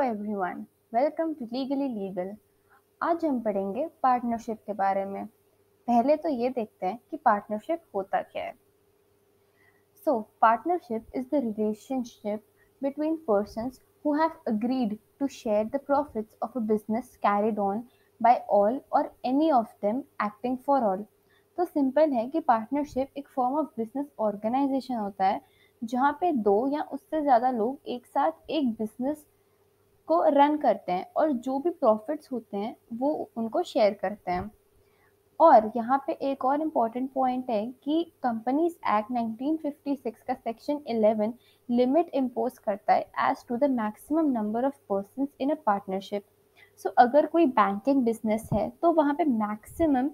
Everyone, welcome to legally legal. आज हम पढ़ेंगे पार्टनरशिप के बारे में। पहले तो ये देखते हैं कि पार्टनरशिप होता क्या है। Partnership is the relationship between persons who have agreed to share the profits of a business carried on by all or any of them acting for all। तो सिंपल है कि पार्टनरशिप एक फॉर्म ऑफ बिजनेस ऑर्गेनाइजेशन होता है जहाँ पे दो या उससे ज़्यादा लोग एक साथ एक बिजनेस को रन करते हैं और जो भी प्रॉफिट्स होते हैं वो उनको शेयर करते हैं। और यहाँ पे एक और इम्पॉर्टेंट पॉइंट है कि कंपनीज एक्ट 1956 का सेक्शन 11 लिमिट इम्पोज करता है as to the maximum number of persons in a partnership. So अगर कोई बैंकिंग बिजनेस है तो वहाँ पे मैक्सिमम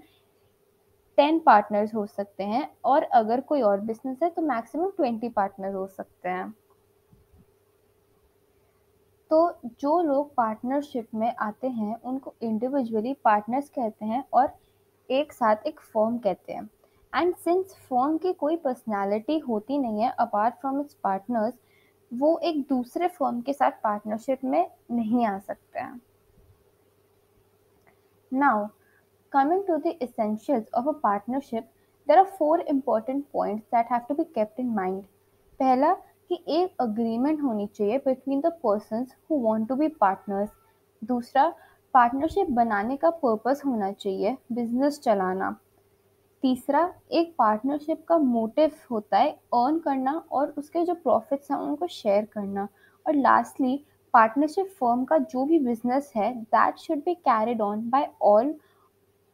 10 पार्टनर्स हो सकते हैं और अगर कोई और बिजनेस है तो मैक्सिमम 20 पार्टनर हो सकते हैं। तो जो लोग पार्टनरशिप में आते हैं उनको इंडिविजुअली पार्टनर्स कहते हैं और एक साथ एक फर्म कहते हैं। एंड सिंस फर्म की कोई पर्सनालिटी होती नहीं है अपार्ट फ्रॉम इट्स पार्टनर्स, वो एक दूसरे फर्म के साथ पार्टनरशिप में नहीं आ सकते हैं। Now coming to the essentials of a partnership, there are four important points that have to be kept in mind। पहला कि एक agreement होनी चाहिए between the persons who want to be partners। दूसरा, पार्टनरशिप बनाने का पर्पस होना चाहिए बिजनेस चलाना। तीसरा, एक पार्टनरशिप का मोटिव होता है अर्न करना और उसके जो प्रॉफिट्स हैं उनको शेयर करना। और लास्टली, पार्टनरशिप फर्म का जो भी बिजनेस है that should be carried on by all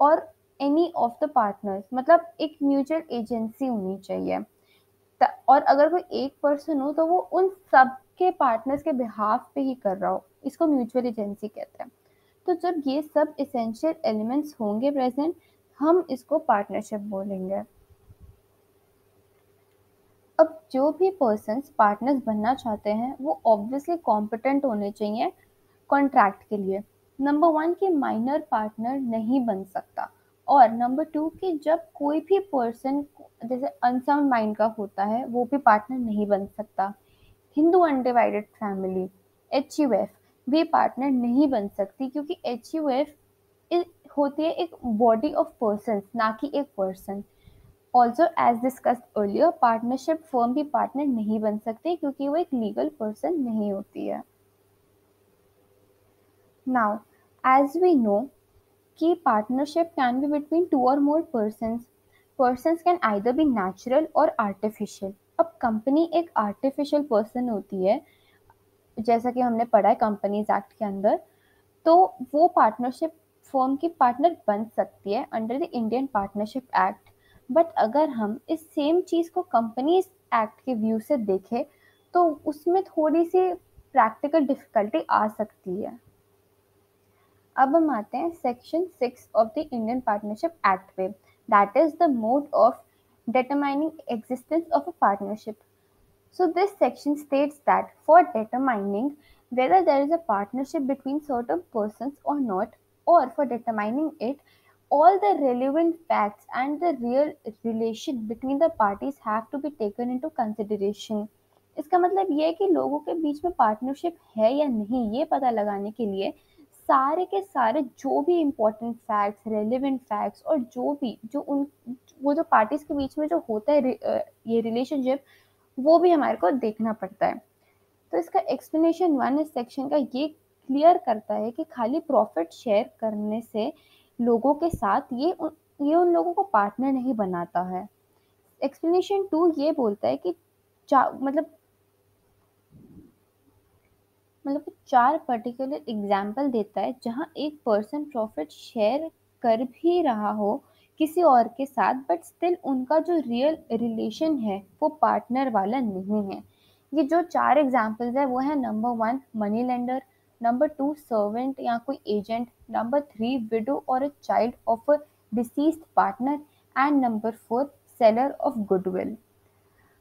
और एनी ऑफ द पार्टनर्स, मतलब एक म्यूचुअल एजेंसी होनी चाहिए। और अगर कोई एक पर्सन हो तो वो उन सब के पार्टनर्स के बिहाफ पे ही कर रहा हो, इसको म्यूचुअल एजेंसी कहते हैं। तो जब ये सब एसेंशियल एलिमेंट्स होंगे प्रेजेंट, हम इसको पार्टनरशिप बोलेंगे। अब जो भी पर्सन्स पार्टनर्स बनना चाहते हैं वो ऑब्वियसली कॉम्पिटेंट होने चाहिए कॉन्ट्रैक्ट के लिए। नंबर वन कि माइनर पार्टनर नहीं बन सकता, और नंबर टू कि जब कोई भी पर्सन जैसे अनसाउंड माइंड का होता है वो भी पार्टनर नहीं बन सकता। हिंदू अनडिवाइडेड फैमिली HUF भी पार्टनर नहीं बन सकती क्योंकि HUF होती है एक बॉडी ऑफ पर्सन, ना कि एक person. Also as discussed earlier, partnership firm भी पार्टनर नहीं बन सकते क्योंकि वो एक लीगल पर्सन नहीं होती है। नाउ एज वी नो कि partnership can be between two और more persons. Persons can either be natural और आर्टिफिशियल। अब कंपनी एक आर्टिफिशियल पर्सन होती है जैसा कि हमने पढ़ा है कंपनीज एक्ट के अंदर, तो वो पार्टनरशिप फर्म की पार्टनर बन सकती है under the Indian partnership act. But अगर हम इस सेम चीज़ को कंपनीज एक्ट के व्यू से देखें तो उसमें थोड़ी सी प्रैक्टिकल डिफिकल्टी आ सकती है। अब हम आते हैं section 6 of the Indian partnership act पे, that is the mode of determining existence of a partnership। So this section states that for determining whether there is a partnership between certain persons or not, or for determining it, all the relevant facts and the real relation between the parties have to be taken into consideration। इसका मतलब ये है कि लोगों के बीच में partnership है या नहीं ये पता लगाने के लिए सारे के सारे जो भी इम्पोर्टेंट फैक्ट्स, रेलिवेंट फैक्ट्स और जो भी जो उन वो जो पार्टीज के बीच में जो होता है ये रिलेशनशिप, वो भी हमारे को देखना पड़ता है। तो इसका एक्सप्लेनेशन 1 इस सेक्शन का ये क्लियर करता है कि खाली प्रॉफिट शेयर करने से लोगों के साथ ये उन लोगों को पार्टनर नहीं बनाता है। एक्सप्लेनेशन 2 ये बोलता है कि मतलब 4 पर्टिकुलर एग्जाम्पल देता है जहाँ एक पर्सन प्रॉफिट शेयर कर भी रहा हो किसी और के साथ, बट स्टिल उनका जो रियल रिलेशन है वो पार्टनर वाला नहीं है। ये जो 4 एग्जाम्पल्स है वो है number 1 money lender, number 2 servant या कोई एजेंट, नंबर 3 विडो और a child of a deceased partner, and number 4 seller of goodwill.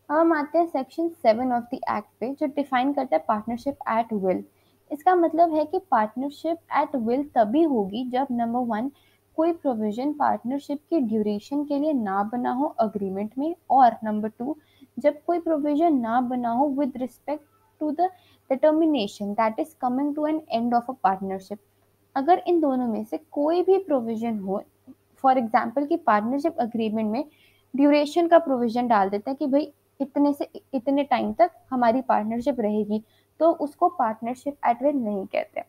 अब हम आते हैं सेक्शन 7 ऑफ द एक्ट पे जो डिफाइन करता है पार्टनरशिप एट विल। इसका मतलब है कि पार्टनरशिप एट विल तभी होगी जब नंबर 1 कोई प्रोविजन पार्टनरशिप की ड्यूरेशन के लिए ना बना हो अग्रीमेंट में, और नंबर 2 जब कोई प्रोविजन ना बना हो with respect to the determination that is coming to an end of a partnership. अगर इन दोनों में से कोई भी प्रोविजन हो, फॉर एग्जाम्पल कि पार्टनरशिप अग्रीमेंट में ड्यूरेशन का प्रोविजन डाल देते हैं कि भाई इतने से इतने टाइम तक हमारी पार्टनरशिप रहेगी, तो उसको पार्टनरशिप एट विल नहीं कहते।